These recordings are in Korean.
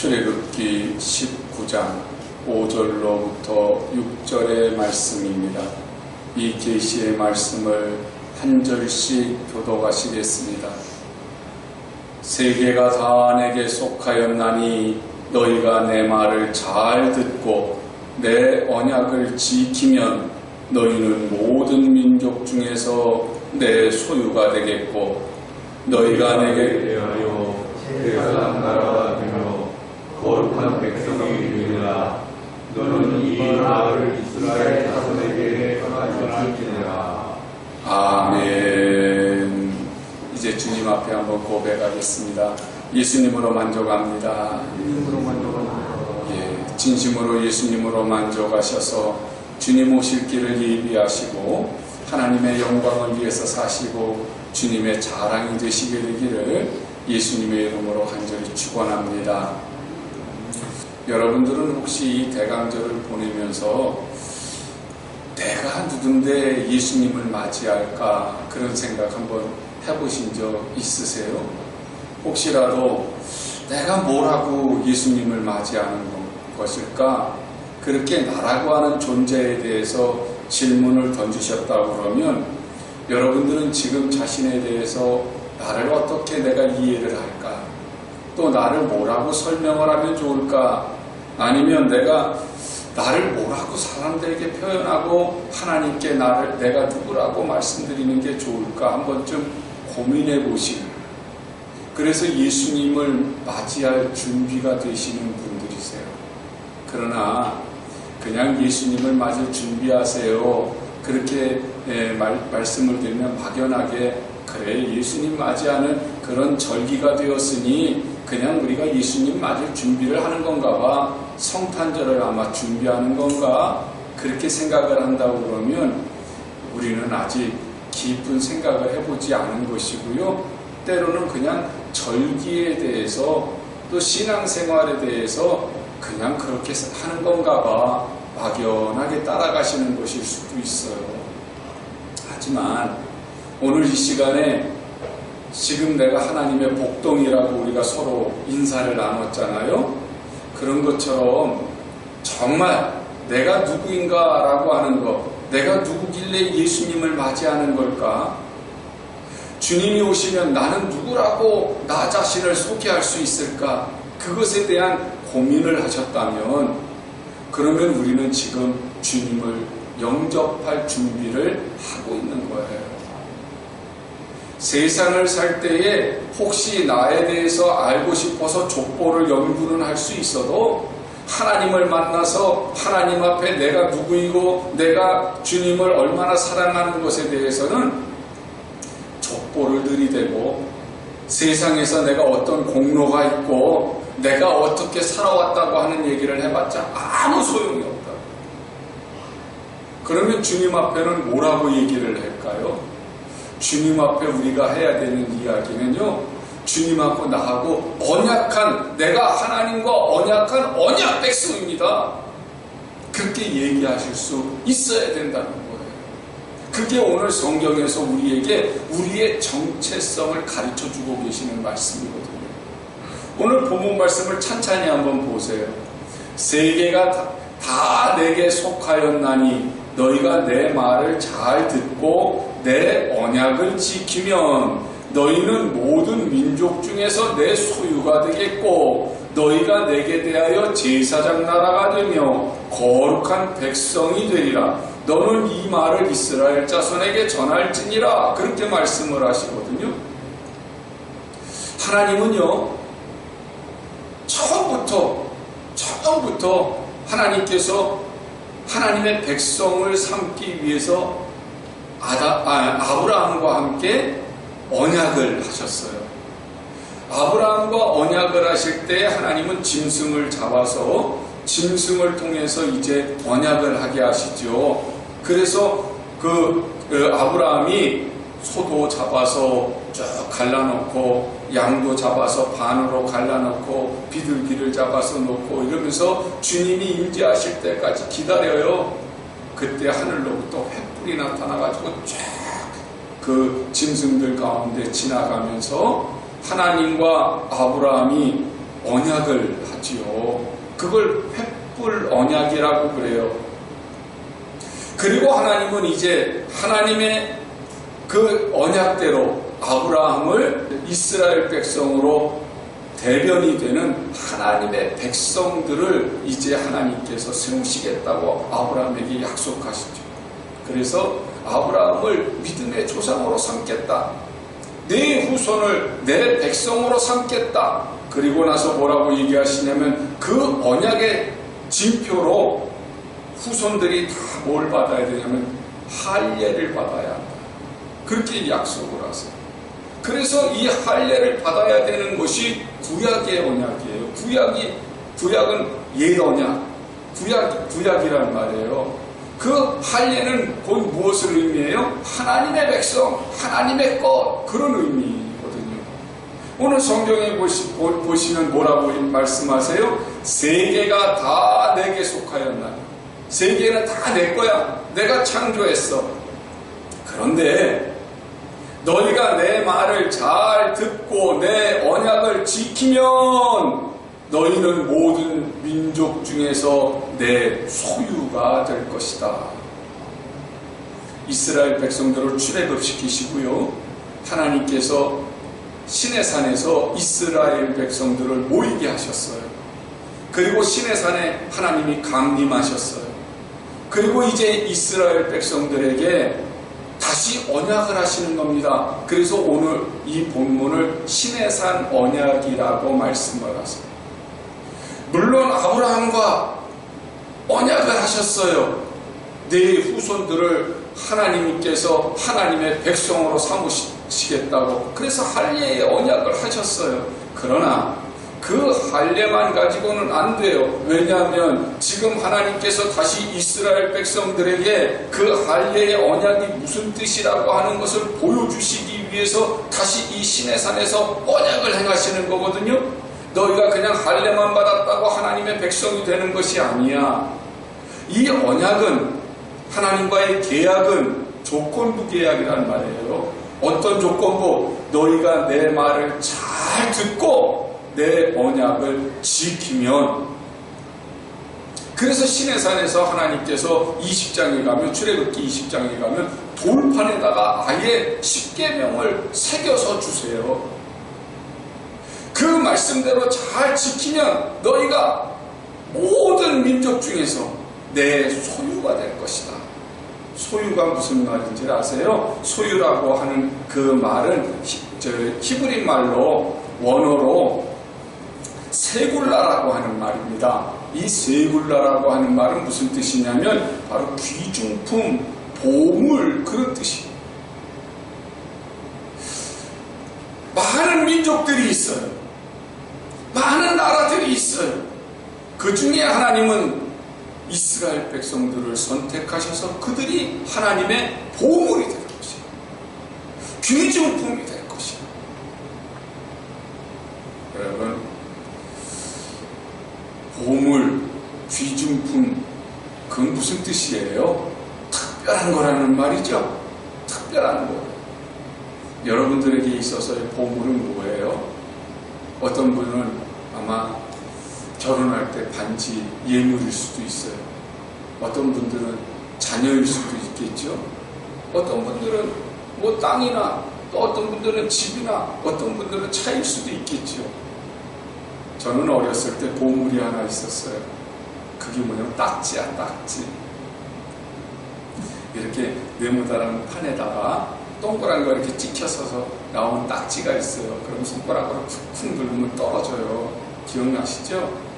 출애굽기 19장 5절로부터 6절의 말씀입니다. 이 계시의 말씀을 한 절씩 교독하시겠습니다. 세계가 다 내게 속하였나니 너희가 내 말을 잘 듣고 내 언약을 지키면 너희는 모든 민족 중에서 내 소유가 되겠고 너희가 내게 대하여 제사장 나라가 되며 거룩한 백성이 되리라. 너는 이 말을 이스라엘 자손에게 전할지니라. 아멘. 이제 주님 앞에 한번 고백하겠습니다. 예수님으로 만족합니다. 예, 진심으로 예수님으로 만족하셔서 주님 오실 길을 예비하시고 하나님의 영광을 위해서 사시고 주님의 자랑이 되시게 되기를 예수님의 이름으로 간절히 축원합니다. 여러분들은 혹시 이 대강절을 보내면서 내가 누군데 예수님을 맞이할까 그런 생각 한번 해보신 적 있으세요? 혹시라도 내가 뭐라고 예수님을 맞이하는 것일까? 그렇게 나라고 하는 존재에 대해서 질문을 던지셨다고 그러면 여러분들은 지금 자신에 대해서 나를 어떻게 내가 이해를 할까? 또 나를 뭐라고 설명을 하면 좋을까? 아니면 내가 나를 뭐라고 사람들에게 표현하고 하나님께 내가 누구라고 말씀드리는 게 좋을까? 한 번쯤 고민해 보시는. 그래서 예수님을 맞이할 준비가 되시는 분들이세요. 그러나 그냥 예수님을 맞을 준비하세요. 그렇게 말씀을 드리면 막연하게 그래 예수님 맞이하는 그런 절기가 되었으니 그냥 우리가 예수님 맞을 준비를 하는 건가 봐. 성탄절을 아마 준비하는 건가 그렇게 생각을 한다고 그러면 우리는 아직 깊은 생각을 해보지 않은 것이고요. 때로는 그냥 절기에 대해서 또 신앙생활에 대해서 그냥 그렇게 하는 건가 봐 막연하게 따라가시는 것일 수도 있어요. 하지만 오늘 이 시간에 지금 내가 하나님의 복동이라고 우리가 서로 인사를 나눴잖아요. 그런 것처럼 정말 내가 누구인가라고 하는 것, 내가 누구길래 예수님을 맞이하는 걸까? 주님이 오시면 나는 누구라고 나 자신을 소개할 수 있을까? 그것에 대한 고민을 하셨다면 그러면 우리는 지금 주님을 영접할 준비를 하고 있는 거예요. 세상을 살 때에 혹시 나에 대해서 알고 싶어서 족보를 연구는 할 수 있어도 하나님을 만나서 하나님 앞에 내가 누구이고 내가 주님을 얼마나 사랑하는 것에 대해서는 족보를 들이대고 세상에서 내가 어떤 공로가 있고 내가 어떻게 살아왔다고 하는 얘기를 해봤자 아무 소용이 없다. 그러면 주님 앞에는 뭐라고 얘기를 할까요? 주님 앞에 우리가 해야 되는 이야기는요, 주님하고 나하고 언약한, 내가 하나님과 언약한 언약 백성입니다. 그렇게 얘기하실 수 있어야 된다는 거예요. 그게 오늘 성경에서 우리에게 우리의 정체성을 가르쳐 주고 계시는 말씀이거든요. 오늘 본문 말씀을 찬찬히 한번 보세요. 세계가 다 내게 속하였나니 너희가 내 말을 잘 듣고 내 언약을 지키면 너희는 모든 민족 중에서 내 소유가 되겠고 너희가 내게 대하여 제사장 나라가 되며 거룩한 백성이 되리라. 너는 이 말을 이스라엘 자손에게 전할지니라. 그렇게 말씀을 하시거든요. 하나님은요, 처음부터 하나님께서 하나님의 백성을 삼기 위해서 아브라함과 함께 언약을 하셨어요. 아브라함과 언약을 하실 때 하나님은 짐승을 잡아서 짐승을 통해서 이제 언약을 하게 하시죠. 그래서 아브라함이 소도 잡아서 쭉 갈라놓고 양도 잡아서 반으로 갈라놓고 비둘기를 잡아서 놓고 이러면서 주님이 임재하실 때까지 기다려요. 그때 하늘로부터 횃불이 나타나가지고 쫙 그 짐승들 가운데 지나가면서 하나님과 아브라함이 언약을 하지요. 그걸 횃불 언약이라고 그래요. 그리고 하나님은 이제 하나님의 그 언약대로 아브라함을 이스라엘 백성으로 대변이 되는 하나님의 백성들을 이제 하나님께서 세우시겠다고 아브라함에게 약속하시죠. 그래서 아브라함을 믿음의 조상으로 삼겠다. 네 후손을 내 백성으로 삼겠다. 그리고 나서 뭐라고 얘기하시냐면 그 언약의 징표로 후손들이 다 뭘 받아야 되냐면 할례를 받아야 한다. 그렇게 약속을 하세요. 그래서 이 할례를 받아야 되는 것이 구약의 언약이에요. 구약은 옛 언약, 구약이란 말이에요. 그 할례는 곧 무엇을 의미해요? 하나님의 백성, 하나님의 것, 그런 의미거든요. 오늘 성경에 보시면 뭐라고 말씀하세요? 세계가 다 내게 속하였나니, 세계는 다 내 거야. 내가 창조했어. 그런데 너희가 내 말을 잘 듣고 내 언약을 지키면 너희는 모든 민족 중에서 내 소유가 될 것이다. 이스라엘 백성들을 출애굽시키시고요. 하나님께서 시내산에서 이스라엘 백성들을 모이게 하셨어요. 그리고 시내산에 하나님이 강림하셨어요. 그리고 이제 이스라엘 백성들에게 다시 언약을 하시는 겁니다. 그래서 오늘 이 본문을 시내산 언약이라고 말씀을 하세요. 물론 아브라함과 언약을 하셨어요. 네 후손들을 하나님께서 하나님의 백성으로 삼으시겠다고. 그래서 할례의 언약을 하셨어요. 그러나 그 할례만 가지고는 안 돼요. 왜냐하면 지금 하나님께서 다시 이스라엘 백성들에게 그 할례의 언약이 무슨 뜻이라고 하는 것을 보여주시기 위해서 다시 이 시내산에서 언약을 행하시는 거거든요. 너희가 그냥 할례만 받았다고 하나님의 백성이 되는 것이 아니야. 이 언약은, 하나님과의 계약은 조건부 계약이란 말이에요. 어떤 조건부? 너희가 내 말을 잘 듣고 내 언약을 지키면. 그래서 시내산에서 하나님께서 20장에 가면, 출애굽기 20장에 가면 돌판에다가 아예 십계명을 새겨서 주세요. 그 말씀대로 잘 지키면 너희가 모든 민족 중에서 내 소유가 될 것이다. 소유가 무슨 말인지 아세요? 소유라고 하는 그 말은 히브리 말로, 원어로 세굴라라고 하는 말입니다. 이 세굴라라고 하는 말은 무슨 뜻이냐면 바로 귀중품, 보물, 그런 뜻이에요. 많은 민족들이 있어요. 많은 나라들이 있어요. 그 중에 하나님은 이스라엘 백성들을 선택하셔서 그들이 하나님의 보물이 될 것이에요. 귀중품이 될 것이에요. 여러분, 보물, 귀중품, 그건 무슨 뜻이에요? 특별한 거라는 말이죠. 특별한 거. 여러분들에게 있어서의 보물은 뭐예요? 어떤 분은 아마 결혼할 때 반지, 예물일 수도 있어요. 어떤 분들은 자녀일 수도 있겠죠. 어떤 분들은 뭐 땅이나, 또 어떤 분들은 집이나, 어떤 분들은 차일 수도 있겠죠. 저는 어렸을 때 보물이 하나 있었어요. 그게 뭐냐면 딱지야, 딱지. 이렇게 네모다란 판에다가 동그란 거 이렇게 찍혀서서 나온 딱지가 있어요. 그럼 손가락으로 쿵쿵 누르면 떨어져요. 기억나시죠?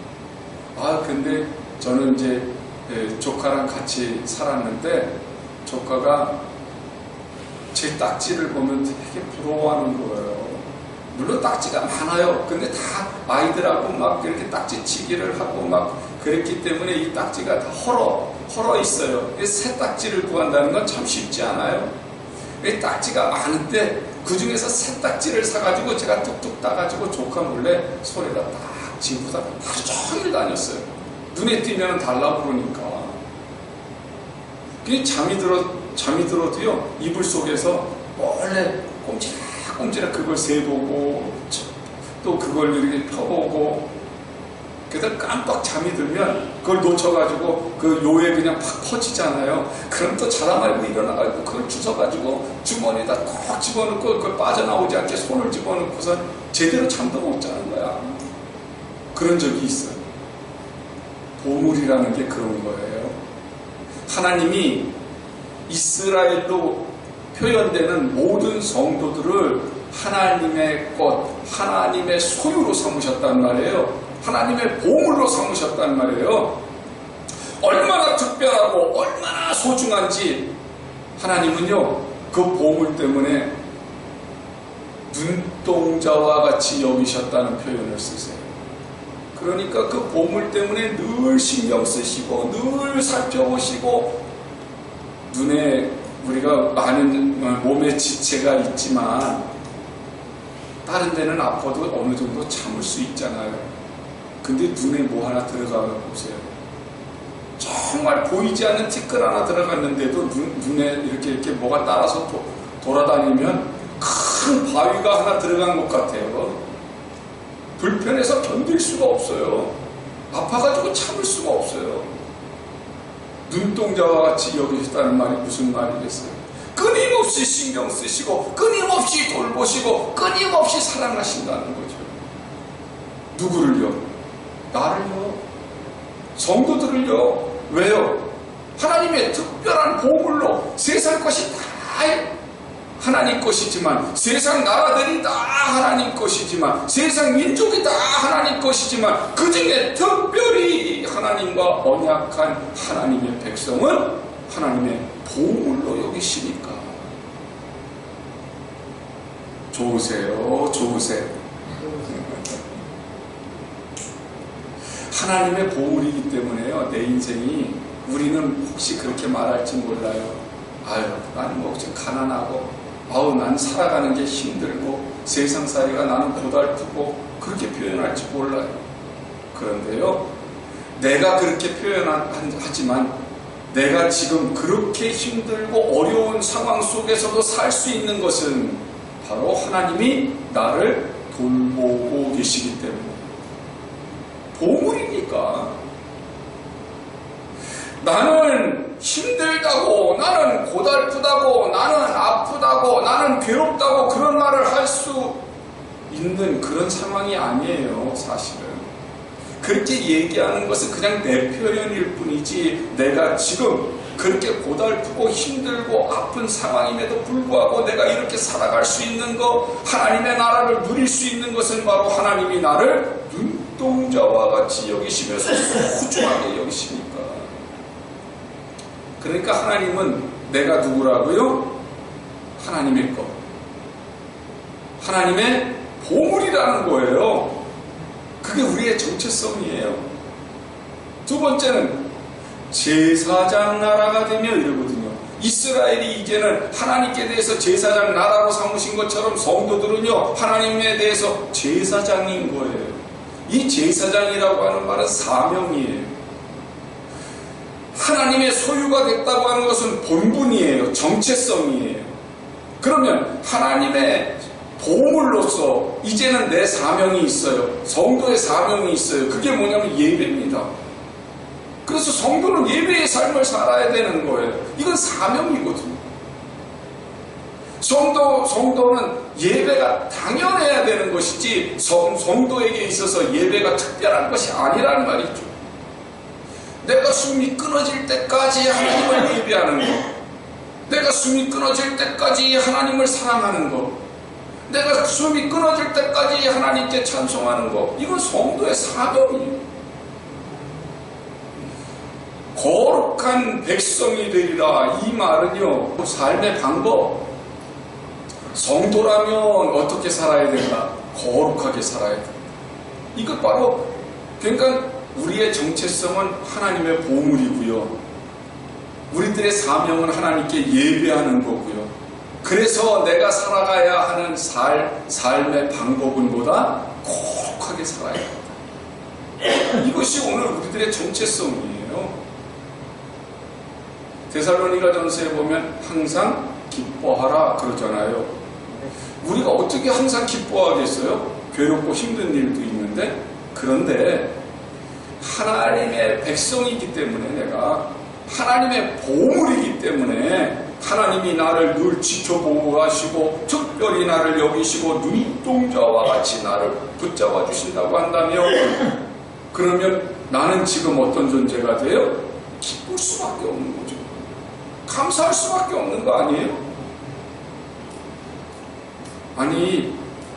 근데 저는 이제 조카랑 같이 살았는데 조카가 제 딱지를 보면 되게 부러워하는 거예요. 물론 딱지가 많아요. 근데 다 아이들하고 막 이렇게 딱지치기를 하고 막 그랬기 때문에 이 딱지가 다 헐어 있어요. 새 딱지를 구한다는 건 참 쉽지 않아요. 이 딱지가 많은데 그 중에서 새 딱지를 사가지고 제가 뚝뚝 따가지고 조카 몰래 손에다 딱 쥐고서 하루 종일 다녔어요. 눈에 띄면 달라고 그러니까. 잠이 들어도요, 이불 속에서 몰래 꼼지락꼼지락 그걸 세보고 또 그걸 이렇게 펴보고 그래서 깜빡 잠이 들면 그걸 놓쳐가지고 그 요에 그냥 팍 퍼지잖아요. 그럼 또 자다 말고 일어나가지고 그걸 주워가지고 주머니에다 콕 집어넣고 그걸 빠져나오지 않게 손을 집어넣고서 제대로 잠도 못 자는 거야. 그런 적이 있어요. 보물이라는 게 그런 거예요. 하나님이 이스라엘로 표현되는 모든 성도들을 하나님의 것, 하나님의 소유로 삼으셨단 말이에요. 하나님의 보물로 삼으셨단 말이에요. 얼마나 특별하고 얼마나 소중한지 하나님은요, 그 보물 때문에 눈동자와 같이 여기셨다는 표현을 쓰세요. 그러니까 그 보물 때문에 늘 신경 쓰시고 늘 살펴보시고, 눈에 우리가 많은 몸에 지체가 있지만 다른 데는 아파도 어느 정도 참을 수 있잖아요. 근데 눈에 뭐 하나 들어가 보세요. 정말 보이지 않는 티끌 하나 들어갔는데도 눈에 이렇게 뭐가 따라서 돌아다니면 큰 바위가 하나 들어간 것 같아요. 불편해서 견딜 수가 없어요. 아파가지고 참을 수가 없어요. 눈동자와 같이 여기셨다는 말이 무슨 말이겠어요? 끊임없이 신경 쓰시고 끊임없이 돌보시고 끊임없이 사랑하신다는 거죠. 누구를요? 나를요. 성도들을요. 왜요? 하나님의 특별한 보물로 세상 것이 다 하나님 것이지만, 세상 나라들이 다 하나님 것이지만, 세상 민족이 다 하나님 것이지만, 그 중에 특별히 하나님과 언약한 하나님의 백성은 하나님의 보물로 여기시니까. 좋으세요, 좋으세요. 하나님의 보물이기 때문에요, 내 인생이. 우리는 혹시 그렇게 말할지 몰라요. 아유, 나는 뭐 좀 가난하고, 아우, 난 살아가는 게 힘들고, 세상살이가 나는 고달프고, 그렇게 표현할지 몰라요. 그런데요, 내가 그렇게 표현하지만, 내가 지금 그렇게 힘들고 어려운 상황 속에서도 살 수 있는 것은 바로 하나님이 나를 돌보고 계시기 때문에. 보물이니까. 나는 힘들다고, 나는 고달프다고, 나는 아프다고, 나는 괴롭다고 그런 말을 할 수 있는 그런 상황이 아니에요, 사실은. 그렇게 얘기하는 것은 그냥 내 표현일 뿐이지, 내가 지금 그렇게 고달프고 힘들고 아픈 상황임에도 불구하고 내가 이렇게 살아갈 수 있는 것, 하나님의 나라를 누릴 수 있는 것은 바로 하나님이 나를 눈동자와 같이 여기시면서 소중하게 여기시니까. 그러니까 하나님은 내가 누구라고요? 하나님의 것, 하나님의 보물이라는 거예요. 그게 우리의 정체성이에요. 두 번째는 제사장 나라가 되며 이러거든요. 이스라엘이 이제는 하나님께 대해서 제사장 나라로 삼으신 것처럼 성도들은요, 하나님에 대해서 제사장인 거예요. 이 제사장이라고 하는 말은 사명이에요. 하나님의 소유가 됐다고 하는 것은 본분이에요. 정체성이에요. 그러면 하나님의 보물로서 이제는 내 사명이 있어요. 성도의 사명이 있어요. 그게 뭐냐면 예배입니다. 그래서 성도는 예배의 삶을 살아야 되는 거예요. 이건 사명이거든요. 성도는 예배가 당연해야 되는 것이지, 성도에게 있어서 예배가 특별한 것이 아니라는 말이죠. 내가 숨이 끊어질 때까지 하나님을 예배하는 것, 내가 숨이 끊어질 때까지 하나님을 사랑하는 것, 내가 숨이 끊어질 때까지 하나님께 찬송하는 것, 이건 성도의 사명이에요. 거룩한 백성이 되리라, 이 말은요, 삶의 방법, 성도라면 어떻게 살아야 된다? 거룩하게 살아야 된다. 이것 바로, 그러니까 우리의 정체성은 하나님의 보물이고요, 우리들의 사명은 하나님께 예배하는 거고요. 그래서 내가 살아가야 하는 삶의 방법은 뭐다? 거룩하게 살아야 된다. 이것이 오늘 우리들의 정체성이에요. 데살로니가전서에 보면 항상 기뻐하라 그러잖아요. 우리가 어떻게 항상 기뻐하겠어요? 괴롭고 힘든 일도 있는데. 그런데 하나님의 백성이기 때문에, 내가 하나님의 보물이기 때문에 하나님이 나를 늘 지켜보호하시고 특별히 나를 여기시고 눈동자와 같이 나를 붙잡아 주신다고 한다면, 그러면 나는 지금 어떤 존재가 돼요? 기쁠 수밖에 없는 거죠. 감사할 수밖에 없는 거 아니에요? 아니,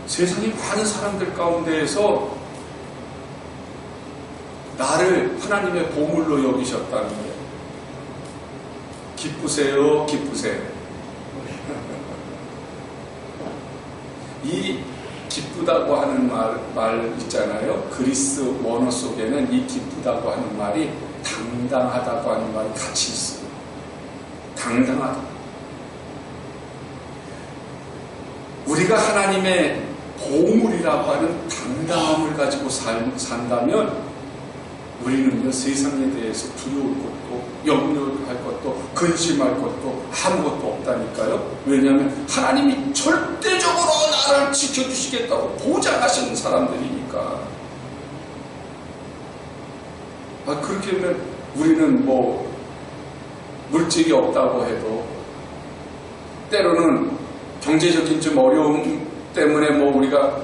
세상의 많은 사람들 가운데에서 나를 하나님의 보물로 여기셨다는 거예요. 기쁘세요, 기쁘세요. 이 기쁘다고 하는 말 있잖아요. 그리스 원어 속에는 이 기쁘다고 하는 말이 당당하다고 하는 말이 같이 있어요. 당당하다. 우리가 하나님의 보물이라고 하는 당당함을 가지고 산다면 우리는요, 세상에 대해서 두려울 것도 염려할 것도 근심할 것도 아무것도 없다니까요. 왜냐하면 하나님이 절대적으로 나를 지켜주시겠다고 보장하시는 사람들이니까. 그렇게 하면 우리는 뭐 물질이 없다고 해도, 때로는 경제적인 좀 어려움 때문에 뭐 우리가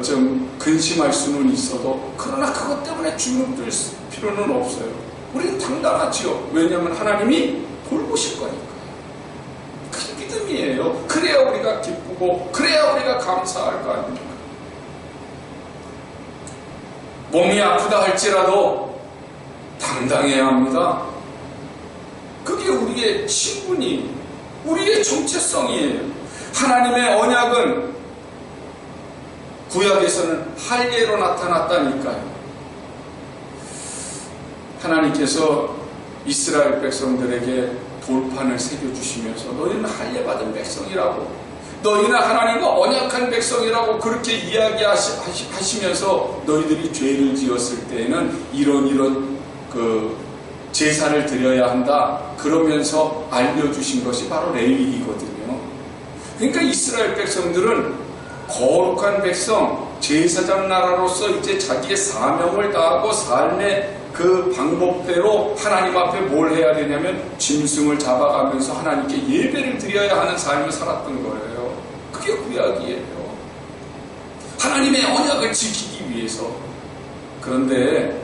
좀 근심할 수는 있어도, 그러나 그것 때문에 주눅들 필요는 없어요. 우리는 당당하지요. 왜냐하면 하나님이 돌보실 거니까. 그게 믿음이에요. 그래야 우리가 기쁘고 그래야 우리가 감사할 거 아닙니까? 몸이 아프다 할지라도 당당해야 합니다. 그게 우리의 신분이, 우리의 정체성이에요. 하나님의 언약은 구약에서는 할례로 나타났다니까요. 하나님께서 이스라엘 백성들에게 돌판을 새겨주시면서 너희는 할례 받은 백성이라고, 너희는 하나님과 언약한 백성이라고 그렇게 이야기하시면서 너희들이 죄를 지었을 때에는 이런 그 제사를 드려야 한다, 그러면서 알려주신 것이 바로 레위기거든요. 그러니까 이스라엘 백성들은 거룩한 백성, 제사장 나라로서 이제 자기의 사명을 다하고 삶의 그 방법대로 하나님 앞에 뭘 해야 되냐면 짐승을 잡아가면서 하나님께 예배를 드려야 하는 삶을 살았던 거예요. 그게 구약이에요. 하나님의 언약을 지키기 위해서. 그런데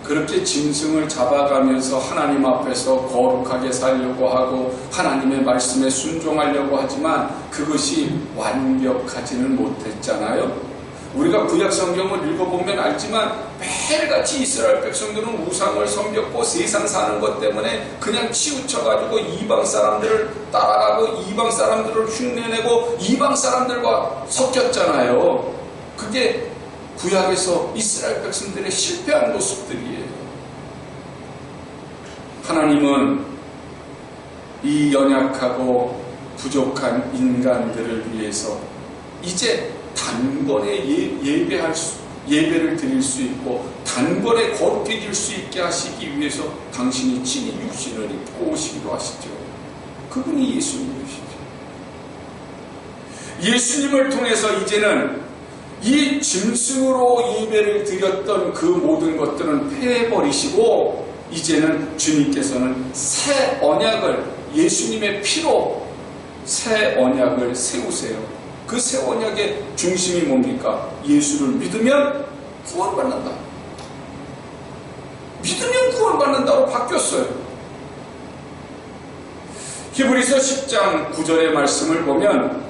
그렇게 짐승을 잡아가면서 하나님 앞에서 거룩하게 살려고 하고 하나님의 말씀에 순종하려고 하지만 그것이 완벽하지는 못했잖아요. 우리가 구약 성경을 읽어보면 알지만 매일같이 이스라엘 백성들은 우상을 섬겼고 세상 사는 것 때문에 그냥 치우쳐가지고 이방 사람들을 따라가고 이방 사람들을 흉내내고 이방 사람들과 섞였잖아요. 그게 구약에서 이스라엘 백성들의 실패한 모습들이에요. 하나님은 이 연약하고 부족한 인간들을 위해서 이제 단번에 예배를 드릴 수 있고 단번에 거룩해질 수 있게 하시기 위해서 당신이 친히 육신을 입고 오시기로 하시죠. 그분이 예수님이시죠. 예수님을 통해서 이제는 이 짐승으로 예배를 드렸던 그 모든 것들은 폐해버리시고 이제는 주님께서는 새 언약을, 예수님의 피로 새 언약을 세우세요. 그 새 언약의 중심이 뭡니까? 예수를 믿으면 구원받는다. 믿으면 구원받는다고 바뀌었어요. 히브리서 10장 9절의 말씀을 보면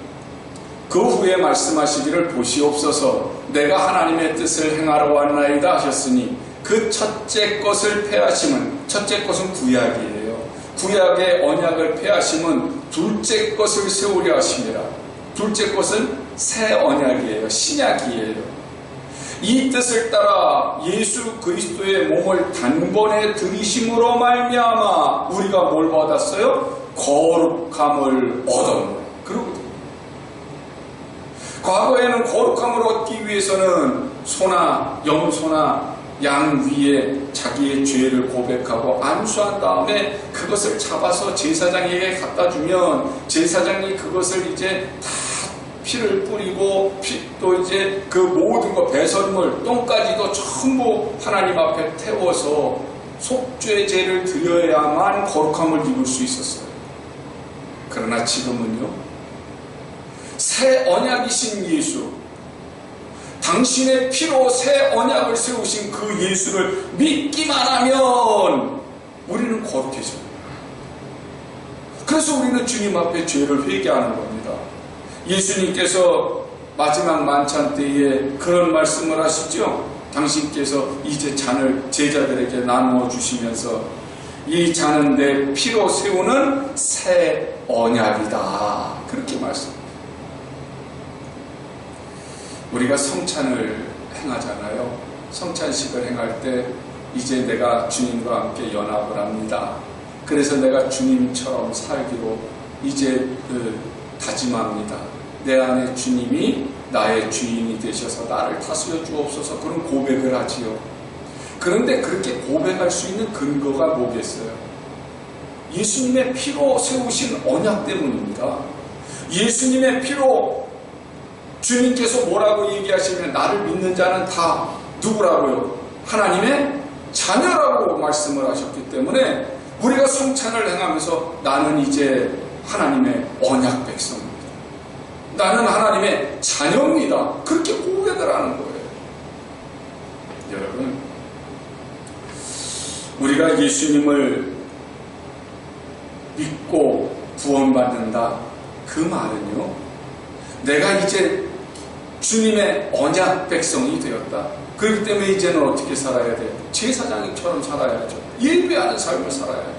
그 후에 말씀하시기를 보시옵소서 내가 하나님의 뜻을 행하러 왔나이다 하셨으니 그 첫째 것을 폐하심은, 첫째 것은 구약이에요. 구약의 언약을 폐하심은 둘째 것을 세우려 하심이라. 둘째 것은 새 언약이에요. 신약이에요. 이 뜻을 따라 예수 그리스도의 몸을 단번에 들이심으로 말미암아 우리가 뭘 받았어요? 거룩함을 얻었노라. 그러거든요. 과거에는 거룩함을 얻기 위해서는 소나 염소나 양 위에 자기의 죄를 고백하고 안수한 다음에 그것을 잡아서 제사장에게 갖다 주면 제사장이 그것을 이제 다 피를 뿌리고 또 이제 그 모든 거 배설물 똥까지도 전부 하나님 앞에 태워서 속죄제를 드려야만 거룩함을 입을 수 있었어요. 그러나 지금은요, 새 언약이신 예수, 당신의 피로 새 언약을 세우신 그 예수를 믿기만 하면 우리는 거룩해져요. 그래서 우리는 주님 앞에 죄를 회개하는 겁니다. 예수님께서 마지막 만찬 때에 그런 말씀을 하시죠. 당신께서 이제 잔을 제자들에게 나누어 주시면서 이 잔은 내 피로 세우는 새 언약이다, 그렇게 말씀합니다. 우리가 성찬을 행하잖아요. 성찬식을 행할 때 이제 내가 주님과 함께 연합을 합니다. 그래서 내가 주님처럼 살기로 이제 다짐합니다. 내 안에 주님이 나의 주인이 되셔서 나를 다스려 주옵소서, 그런 고백을 하지요. 그런데 그렇게 고백할 수 있는 근거가 뭐겠어요? 예수님의 피로 세우신 언약 때문입니다. 예수님의 피로 주님께서 뭐라고 얘기하시면 나를 믿는 자는 다 누구라고요? 하나님의 자녀라고 말씀을 하셨기 때문에 우리가 성찬을 행하면서 나는 이제 하나님의 언약 백성입니다. 나는 하나님의 자녀입니다. 그렇게 고백을 하는 거예요. 여러분, 우리가 예수님을 믿고 구원받는다, 그 말은요, 내가 이제 주님의 언약 백성이 되었다. 그렇기 때문에 이제는 어떻게 살아야 돼요? 제사장처럼 살아야죠. 예배하는 삶을 살아야죠.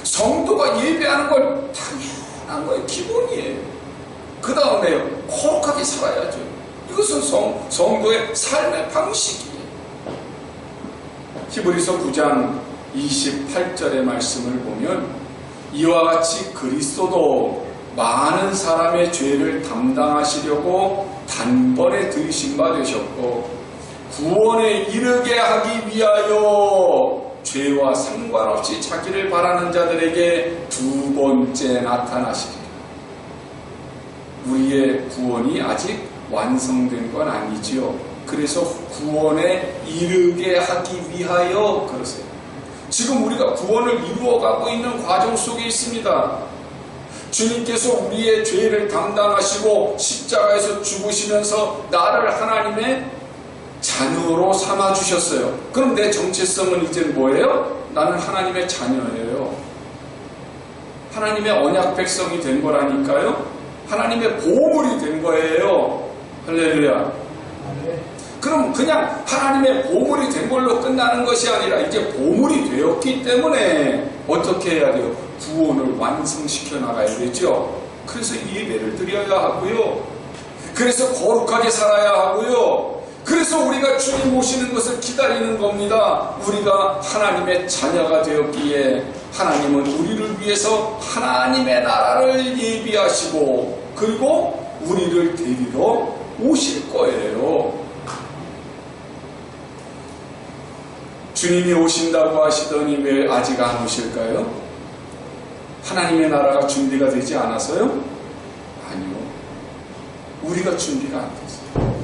성도가 예배하는 걸 당연한 거예요. 기본이에요. 그 다음에요, 거룩하게 살아야죠. 이것은 성도의 삶의 방식이에요. 히브리서 9장 28절의 말씀을 보면 이와 같이 그리스도도 많은 사람의 죄를 담당하시려고 단번에 들이신 바 되셨고 구원에 이르게 하기 위하여 죄와 상관없이 자기를 바라는 자들에게 두 번째 나타나시리라. 우리의 구원이 아직 완성된 건 아니지요. 그래서 구원에 이르게 하기 위하여 그러세요. 지금 우리가 구원을 이루어가고 있는 과정 속에 있습니다. 주님께서 우리의 죄를 담당하시고 십자가에서 죽으시면서 나를 하나님의 자녀로 삼아주셨어요. 그럼 내 정체성은 이제 뭐예요? 나는 하나님의 자녀예요. 하나님의 언약 백성이 된 거라니까요. 하나님의 보물이 된 거예요. 할렐루야. 그럼 그냥 하나님의 보물이 된 걸로 끝나는 것이 아니라 이제 보물이 되었기 때문에 어떻게 해야 돼요? 구원을 완성시켜 나가야 되죠. 그래서 예배를 드려야 하고요. 그래서 거룩하게 살아야 하고요. 그래서 우리가 주님 오시는 것을 기다리는 겁니다. 우리가 하나님의 자녀가 되었기에 하나님은 우리를 위해서 하나님의 나라를 예비하시고 그리고 우리를 데리러 오실 거예요. 주님이 오신다고 하시더니 왜 아직 안 오실까요? 하나님의 나라가 준비가 되지 않아서요? 아니요. 우리가 준비가 안 됐어요.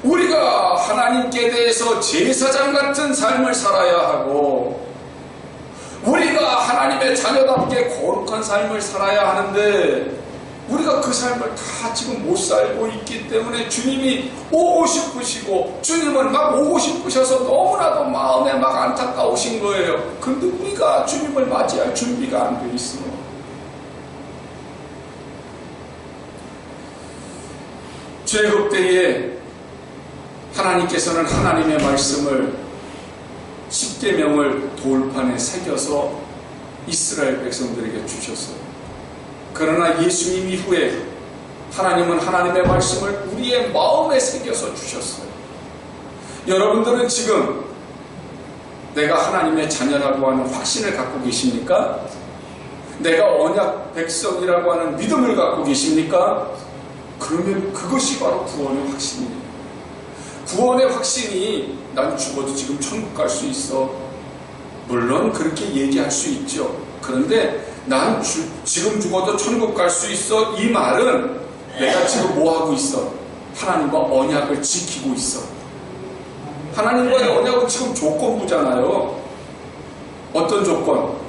우리가 하나님께 대해서 제사장 같은 삶을 살아야 하고 우리가 하나님의 자녀답게 거룩한 삶을 살아야 하는데 우리가 그 삶을 다 지금 못 살고 있기 때문에 주님이 오고 싶으시고 주님은 막 오고 싶으셔서 너무나도 마음에 막 안타까우신 거예요. 그런데 우리가 주님을 맞이할 준비가 안 돼 있어요. 죄급 때에 하나님께서는 하나님의 말씀을 십계명을 돌판에 새겨서 이스라엘 백성들에게 주셨어요. 그러나 예수님 이후에 하나님은 하나님의 말씀을 우리의 마음에 새겨서 주셨어요. 여러분들은 지금 내가 하나님의 자녀라고 하는 확신을 갖고 계십니까? 내가 언약 백성이라고 하는 믿음을 갖고 계십니까? 그러면 그것이 바로 구원의 확신이에요. 구원의 확신이 난 죽어도 지금 천국 갈 수 있어. 물론 그렇게 얘기할 수 있죠. 그런데 난 지금 죽어도 천국 갈 수 있어. 이 말은 내가 지금 뭐 하고 있어? 하나님과 언약을 지키고 있어. 하나님과의 언약은 지금 조건부잖아요. 어떤 조건?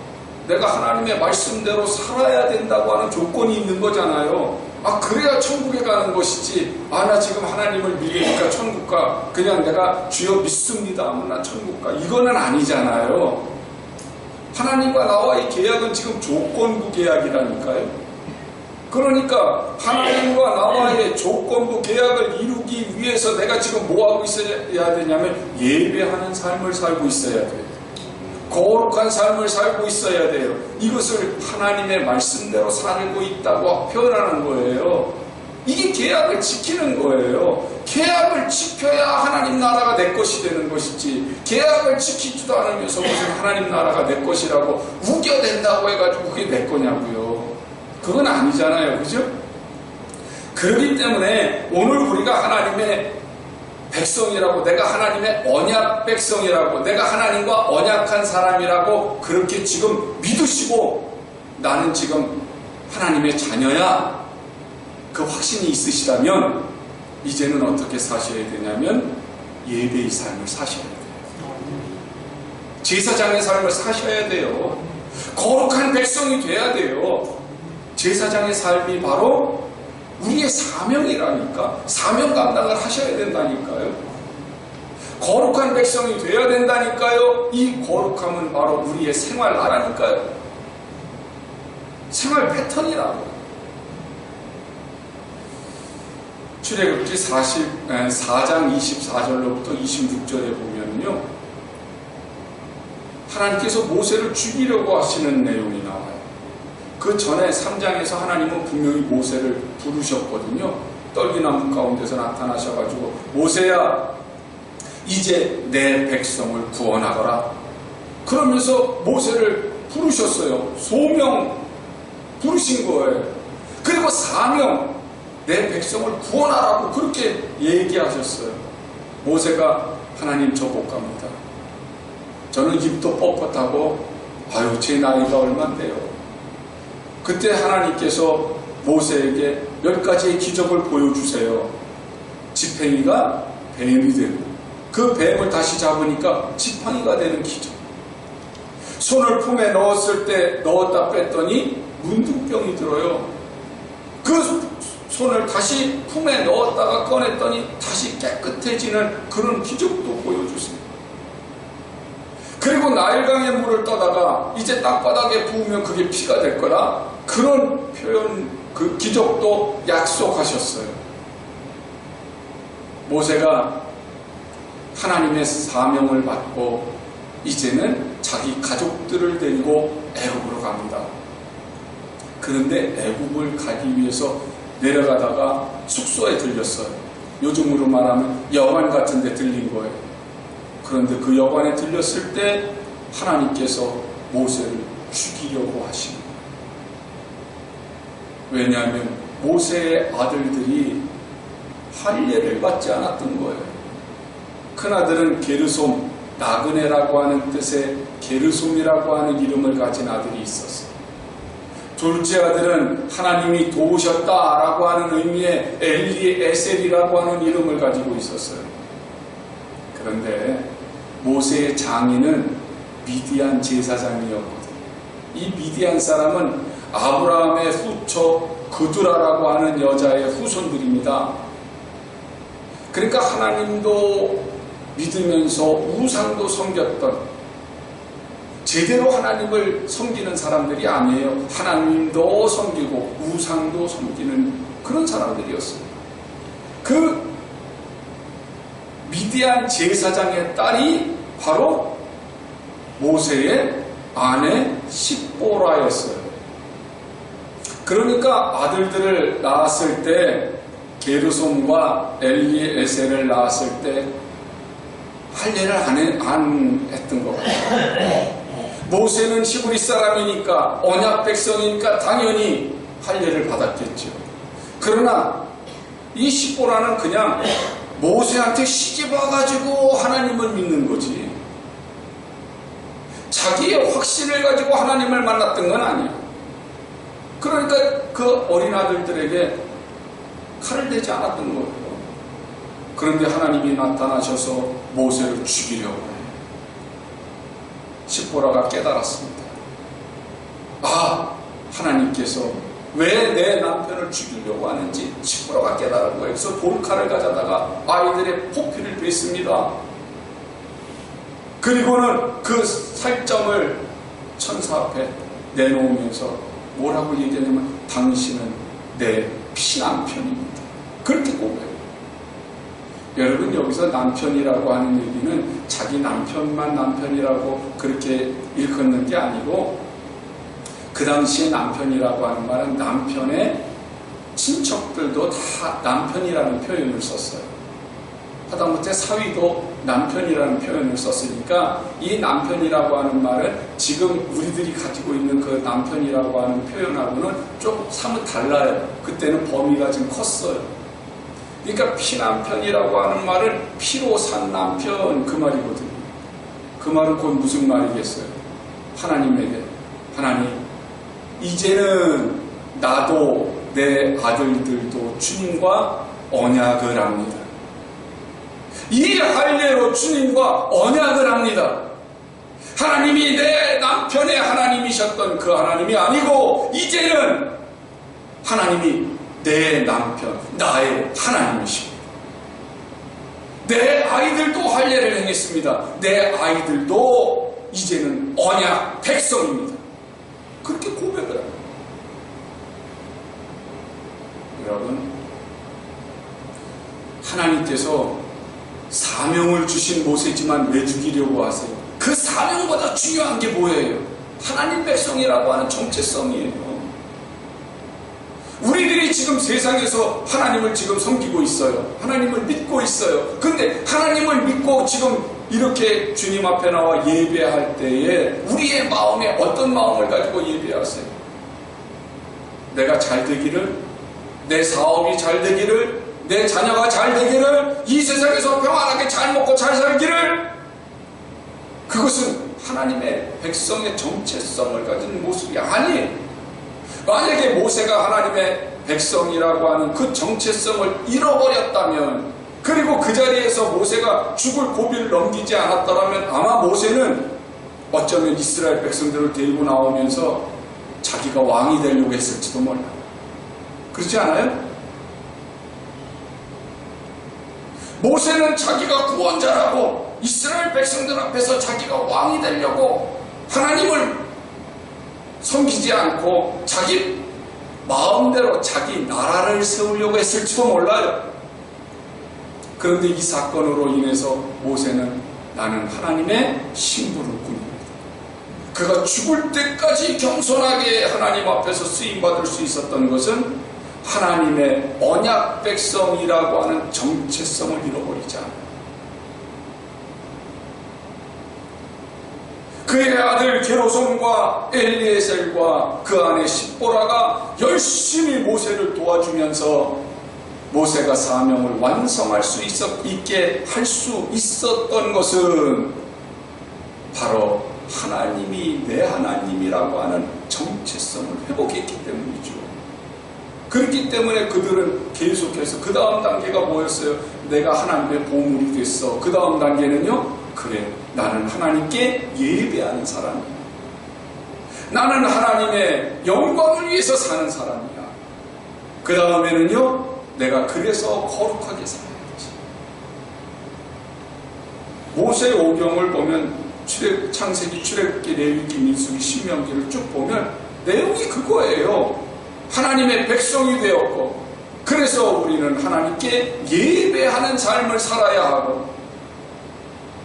내가 하나님의 말씀대로 살아야 된다고 하는 조건이 있는 거잖아요. 그래야 천국에 가는 것이지. 나 지금 하나님을 믿으니까 천국 가. 그냥 내가 주여 믿습니다 하면 나 천국 가. 이거는 아니잖아요. 하나님과 나와의 계약은 지금 조건부 계약이라니까요. 그러니까 하나님과 나와의 조건부 계약을 이루기 위해서 내가 지금 뭐 하고 있어야 되냐면 예배하는 삶을 살고 있어야 돼요. 거룩한 삶을 살고 있어야 돼요. 이것을 하나님의 말씀대로 살고 있다고 표현하는 거예요. 이게 계약을 지키는 거예요. 계약을 지켜야 하나님 나라가 내 것이 되는 것이지, 계약을 지키지도 않으면서 무슨 하나님 나라가 내 것이라고 우겨댄다고 해가지고 그게 내 거냐고요. 그건 아니잖아요. 그죠? 그렇기 때문에 오늘 우리가 하나님의 백성이라고, 내가 하나님의 언약 백성이라고, 내가 하나님과 언약한 사람이라고 그렇게 지금 믿으시고 나는 지금 하나님의 자녀야, 그 확신이 있으시다면 이제는 어떻게 사셔야 되냐면 예배의 삶을 사셔야 돼요. 제사장의 삶을 사셔야 돼요. 거룩한 백성이 돼야 돼요. 제사장의 삶이 바로 우리의 사명이라니까. 사명 감당을 하셔야 된다니까요. 거룩한 백성이 돼야 된다니까요. 이 거룩함은 바로 우리의 생활나라니까요. 생활 패턴이라고. 출애굽기 4장 24절로부터 26절에 보면요, 하나님께서 모세를 죽이려고 하시는 내용이 나와요. 그 전에 3장에서 하나님은 분명히 모세를 부르셨거든요. 떨기나무 가운데서 나타나셔가지고 모세야 이제 내 백성을 구원하거라. 그러면서 모세를 부르셨어요. 소명 부르신 거예요. 그리고 사명, 내 백성을 구원하라고 그렇게 얘기하셨어요. 모세가 하나님 저 못 갑니다. 저는 입도 뻣뻣하고 제 나이가 얼만데요. 그때 하나님께서 모세에게 몇 가지의 기적을 보여주세요. 지팡이가 뱀이 되고 그 뱀을 다시 잡으니까 지팡이가 되는 기적. 손을 품에 넣었다 뺐더니 문둥병이 들어요. 그 손을 다시 품에 넣었다가 꺼냈더니 다시 깨끗해지는 그런 기적도 보여주세요. 그리고 나일강의 물을 떠다가 이제 땅바닥에 부으면 그게 피가 될 거라, 그런 표현, 그 기적도 약속하셨어요. 모세가 하나님의 사명을 받고 이제는 자기 가족들을 데리고 애굽으로 갑니다. 그런데 애굽을 가기 위해서 내려가다가 숙소에 들렸어요. 요즘으로 말하면 여관 같은 데 들린 거예요. 그런데 그 여관에 들렸을 때 하나님께서 모세를 죽이려고 하신 거예요. 왜냐하면 모세의 아들들이 할례를 받지 않았던 거예요. 큰아들은 게르솜, 나그네라고 하는 뜻의 게르솜이라고 하는 이름을 가진 아들이 있었어요. 둘째 아들은 하나님이 도우셨다라고 하는 의미의 엘리에셀이라고 하는 이름을 가지고 있었어요. 그런데 모세의 장인은 미디안 제사장이었거든요. 이 미디안 사람은 아브라함의 후처 그두라라고 하는 여자의 후손들입니다. 그러니까 하나님도 믿으면서 우상도 섬겼던, 제대로 하나님을 섬기는 사람들이 아니에요. 하나님도 섬기고 우상도 섬기는 그런 사람들이었어요. 그 미디안 제사장의 딸이 바로 모세의 아내 십보라였어요. 그러니까 아들들을 낳았을 때, 게르솜과 엘리에셀을 낳았을 때 할례를 안 했던 것 같아요. 모세는 히브리 사람이니까, 언약 백성이니까 당연히 할례를 받았겠죠. 그러나 이 십보라는 그냥 모세한테 시집 와가지고 하나님을 믿는 거지. 자기의 확신을 가지고 하나님을 만났던 건 아니에요. 그러니까 그 어린 아들들에게 칼을 대지 않았던 거예요. 그런데 하나님이 나타나셔서 모세를 죽이려고 해요. 십보라가 깨달았습니다. 아, 하나님께서 왜 내 남편을 죽이려고 하는지 십보라가 깨달은 거예요. 그래서 돌칼을 가져다가 아이들의 포피를 뺐습니다. 그리고는 그 살점을 천사 앞에 내놓으면서 뭐라고 얘기하냐면 당신은 내 피남편입니다. 그렇게 고백해요. 여러분, 여기서 남편이라고 하는 얘기는 자기 남편만 남편이라고 그렇게 일컫는 게 아니고, 그 당시에 남편이라고 하는 말은 남편의 친척들도 다 남편이라는 표현을 썼어요. 하다못해 사위도 남편이라는 표현을 썼으니까 이 남편이라고 하는 말은 지금 우리들이 가지고 있는 그 남편이라고 하는 표현하고는 좀 사뭇 달라요. 그때는 범위가 좀 컸어요. 그러니까 피남편이라고 하는 말은 피로 산 남편, 그 말이거든요. 그 말은 곧 무슨 말이겠어요? 하나님에게, 하나님, 이제는 나도 내 아들들도 주님과 언약을 합니다. 이 할례로 주님과 언약을 합니다. 하나님이 내 남편의 하나님이셨던 그 하나님이 아니고 이제는 하나님이 내 남편, 나의 하나님이십니다. 내 아이들도 할례를 행했습니다. 내 아이들도 이제는 언약 백성입니다. 그렇게 고백을 합니다. 여러분, 하나님께서 사명을 주신 모세지만 왜 죽이려고 하세요? 그 사명보다 중요한 게 뭐예요? 하나님 백성이라고 하는 정체성이에요. 우리들이 지금 세상에서 하나님을 지금 섬기고 있어요. 하나님을 믿고 있어요. 근데 하나님을 믿고 지금 이렇게 주님 앞에 나와 예배할 때에 우리의 마음에 어떤 마음을 가지고 예배하세요? 내가 잘 되기를, 내 사업이 잘 되기를, 내 자녀가 잘 되기를, 이 세상에서 평안하게 잘 먹고 잘 살기를. 그것은 하나님의 백성의 정체성을 가진 모습이 아니에요. 만약에 모세가 하나님의 백성이라고 하는 그 정체성을 잃어버렸다면, 그리고 그 자리에서 모세가 죽을 고비를 넘기지 않았다면 아마 모세는 어쩌면 이스라엘 백성들을 데리고 나오면서 자기가 왕이 되려고 했을지도 몰라요. 그렇지 않아요? 모세는 자기가 구원자라고 이스라엘 백성들 앞에서 자기가 왕이 되려고 하나님을 섬기지 않고 자기 마음대로 자기 나라를 세우려고 했을지도 몰라요. 그런데 이 사건으로 인해서 모세는 나는 하나님의 심부를 꾼입니다. 그가 죽을 때까지 겸손하게 하나님 앞에서 쓰임받을 수 있었던 것은 하나님의 언약 백성이라고 하는 정체성을 잃어버리지 않아요. 그의 아들 게르솜과 엘리에셀과 그 아내 십보라가 열심히 모세를 도와주면서 모세가 사명을 완성할 수 있게 할 수 있었던 것은 바로 하나님이 내 하나님이라고 하는 정체성을 회복했기 때문이죠. 그렇기 때문에 그들은 계속해서 그 다음 단계가 뭐였어요? 내가 하나님의 보물이 됐어. 그 다음 단계는요, 그래, 나는 하나님께 예배하는 사람이야. 나는 하나님의 영광을 위해서 사는 사람이야. 그 다음에는요, 내가 그래서 거룩하게 살아야지. 모세 오경을 보면 창세기, 출애굽기, 레위기, 민수기, 신명기를 쭉 보면 내용이 그거예요. 하나님의 백성이 되었고, 그래서 우리는 하나님께 예배하는 삶을 살아야 하고,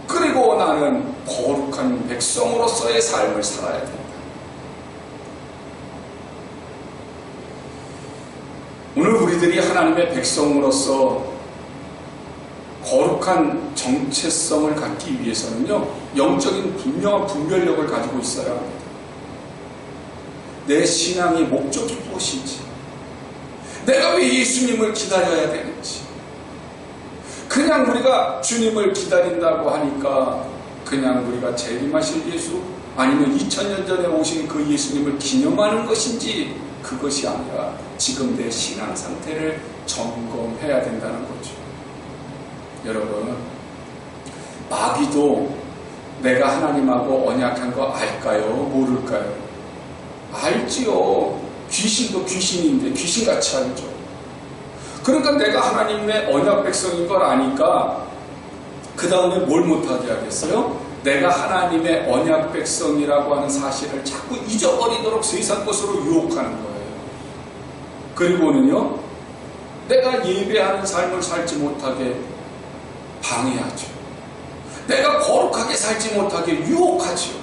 그리고 나는 거룩한 백성으로서의 삶을 살아야 된다. 오늘 우리들이 하나님의 백성으로서 거룩한 정체성을 갖기 위해서는요, 영적인 분명한 분별력을 가지고 있어야 합니다. 내 신앙의 목적이 무엇인지, 내가 왜 예수님을 기다려야 되는지. 그냥 우리가 주님을 기다린다고 하니까 그냥 우리가 재림하실 예수, 아니면 2000년 전에 오신 그 예수님을 기념하는 것인지, 그것이 아니라 지금 내 신앙 상태를 점검해야 된다는 거죠. 여러분, 마귀도 내가 하나님하고 언약한 거 알까요? 모를까요? 알지요. 귀신도 귀신인데 귀신같이 알죠. 그러니까 내가 하나님의 언약 백성인 걸 아니까 그 다음에 뭘 못하게 하겠어요? 내가 하나님의 언약 백성이라고 하는 사실을 자꾸 잊어버리도록 세상 것으로 유혹하는 거예요. 그리고는요, 내가 예배하는 삶을 살지 못하게 방해하죠. 내가 거룩하게 살지 못하게 유혹하죠.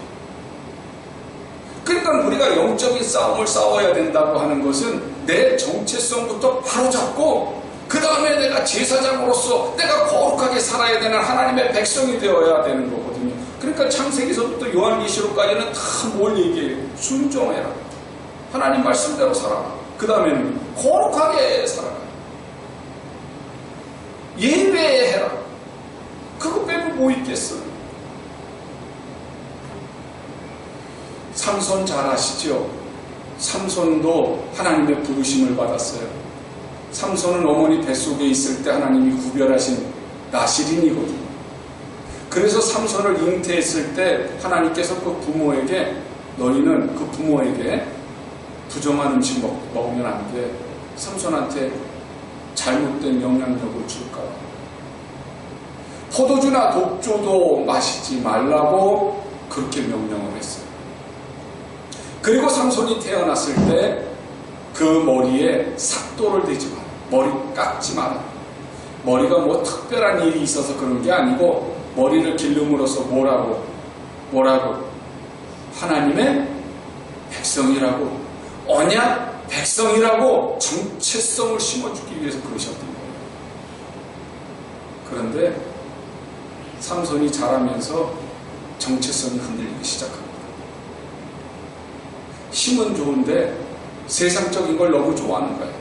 그러니까 우리가 영적인 싸움을 싸워야 된다고 하는 것은 내 정체성부터 바로잡고 그 다음에 내가 제사장으로서 내가 거룩하게 살아야 되는 하나님의 백성이 되어야 되는 거거든요. 그러니까 창세기서부터 요한계시록까지는 다 뭘 얘기해요? 순종해라. 하나님 말씀대로 살아라. 그 다음에는 거룩하게 살아라. 예배해라. 그거 빼면 뭐 있겠어요? 삼손 잘 아시죠? 삼손도 하나님의 부르심을 받았어요. 삼손은 어머니 뱃속에 있을 때 하나님이 구별하신 나실인이거든요. 그래서 삼손을 잉태했을 때 하나님께서 그 부모에게, 너희는 그 부모에게 부정한 음식 먹으면 안 돼. 삼손한테 잘못된 영향력을 줄까. 포도주나 독주도 마시지 말라고 그렇게 명령을 했어요. 그리고 삼손이 태어났을 때 그 머리에 삭도를 대지 마라. 머리 깎지 마라. 머리가 뭐 특별한 일이 있어서 그런 게 아니고 머리를 기름으로써 뭐라고 하나님의 백성이라고, 언약 백성이라고 정체성을 심어주기 위해서 그러셨던 거예요. 그런데 삼손이 자라면서 정체성이 흔들리기 시작합니다. 힘은 좋은데 세상적인 걸 너무 좋아하는 거예요.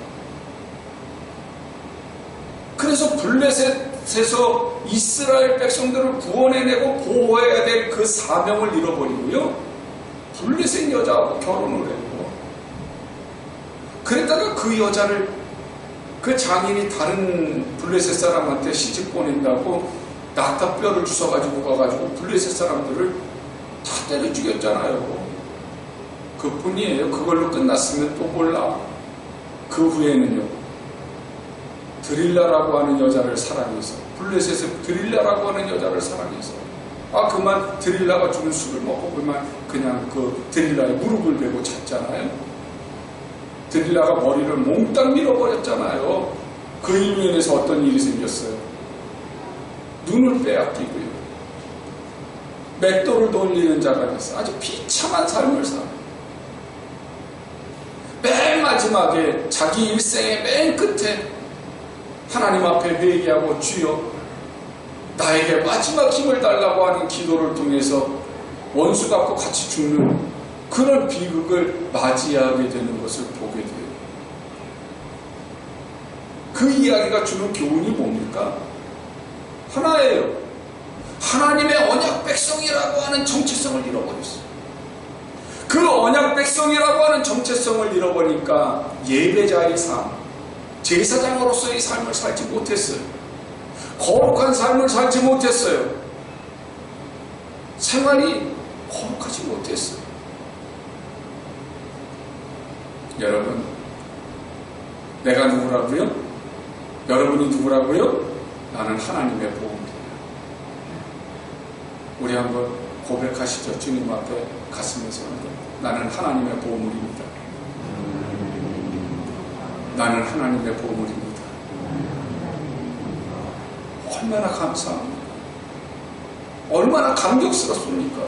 그래서 블레셋에서 이스라엘 백성들을 구원해내고 보호해야 될 그 사명을 잃어버리고요, 블레셋 여자하고 결혼을 해요. 그랬다가 그 여자를, 그 장인이 다른 블레셋 사람한테 시집 보낸다고 낙타뼈를 주워가지고 가가지고 블레셋 사람들을 다 때려 죽였잖아요. 그뿐이에요. 그걸로 끝났으면 또 몰라. 그 후에는요, 드릴라라고 하는 여자를 사랑해서, 블레셋에 드릴라라고 하는 여자를 사랑해서, 그만 드릴라가 주는 술을 먹고 그냥 그 드릴라의 무릎을 베고 잤잖아요. 드릴라가 머리를 몽땅 밀어버렸잖아요. 그 일로 인해서 어떤 일이 생겼어요? 눈을 빼앗기고요, 맷돌을 돌리는 자가 됐어요. 아주 비참한 삶을 살아요. 맨 마지막에 자기 일생의 맨 끝에 하나님 앞에 회개하고, 주여 나에게 마지막 힘을 달라고 하는 기도를 통해서 원수 갖고 같이 죽는 그런 비극을 맞이하게 되는 것을 보게 돼요. 그 이야기가 주는 교훈이 뭡니까? 하나예요. 하나님의 언약 백성이라고 하는 정체성을 잃어버렸어요. 그 언약 백성이라고 하는 정체성을 잃어버리니까 예배자의 삶, 제사장으로서의 삶을 살지 못했어요. 거룩한 삶을 살지 못했어요. 생활이 거룩하지 못했어요. 여러분, 내가 누구라고요? 여러분이 누구라고요? 나는 하나님의 보험이에요. 우리 한번 고백하시죠. 주님 앞에 가슴에 손을. 나는 하나님의 보물입니다. 나는 하나님의 보물입니다. 얼마나 감사합니까? 얼마나 감격스럽습니까?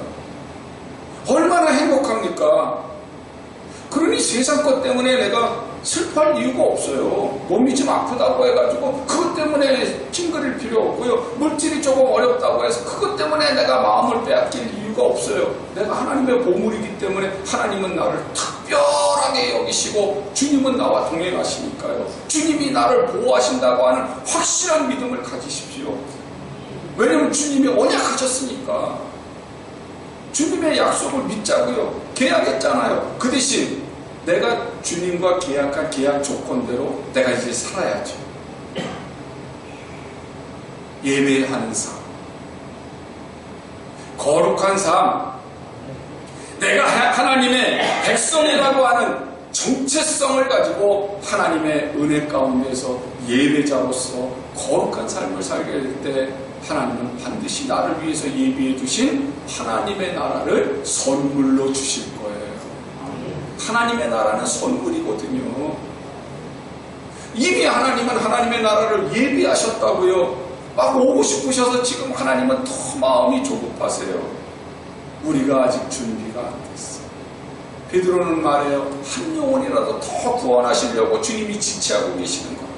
얼마나 행복합니까? 그러니 세상 것 때문에 내가 슬퍼할 이유가 없어요. 몸이 좀 아프다고 해가지고 그것 때문에 찡그릴 필요 없고요. 물질이 조금 어렵다고 해서 그것 때문에 내가 마음을 빼앗길 이유가 없어요. 내가 하나님의 보물이기 때문에 하나님은 나를 특별하게 여기시고 주님은 나와 동행하시니까요. 주님이 나를 보호하신다고 하는 확실한 믿음을 가지십시오. 왜냐하면 주님이 언약하셨으니까. 주님의 약속을 믿자고요. 계약했잖아요. 그 대신 내가 주님과 계약한 계약 조건대로 내가 이제 살아야죠. 예배하는 삶, 거룩한 삶, 내가 하나님의 백성이라고 하는 정체성을 가지고 하나님의 은혜 가운데서 예배자로서 거룩한 삶을 살게 될 때 하나님은 반드시 나를 위해서 예비해 두신 하나님의 나라를 선물로 주실 거예요. 하나님의 나라는 선물이거든요. 이미 하나님은 하나님의 나라를 예비하셨다고요. 막 오고 싶으셔서 지금 하나님은 더 마음이 조급하세요. 우리가 아직 준비가 안 됐어. 베드로는 말해요. 한 영혼이라도 더 구원하시려고 주님이 지체하고 계시는 거예요.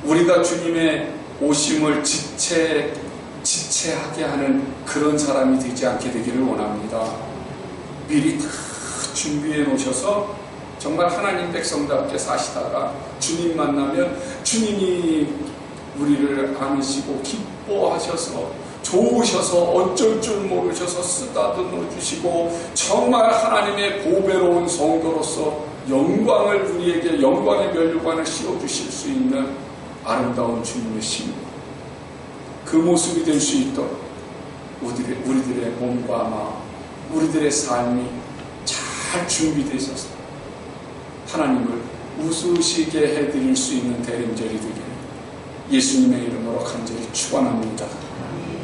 우리가 주님의 오심을 지체하게 하는 그런 사람이 되지 않게 되기를 원합니다. 미리 다 준비해 놓으셔서 정말 하나님 백성답게 사시다가 주님 만나면 주님이 우리를 안으시고 기뻐하셔서 좋으셔서 어쩔 줄 모르셔서 쓰다듬어 주시고 정말 하나님의 보배로운 성도로서 영광을 우리에게 영광의 면류관을 씌워주실 수 있는 아름다운 주님의 신부, 그 모습이 될 수 있도록 우리들의 몸과 마음, 우리들의 삶이 잘 준비되셔서 하나님을 웃으시게 해드릴 수 있는 대림절이 되기를 예수님의 이름으로 간절히 축원합니다.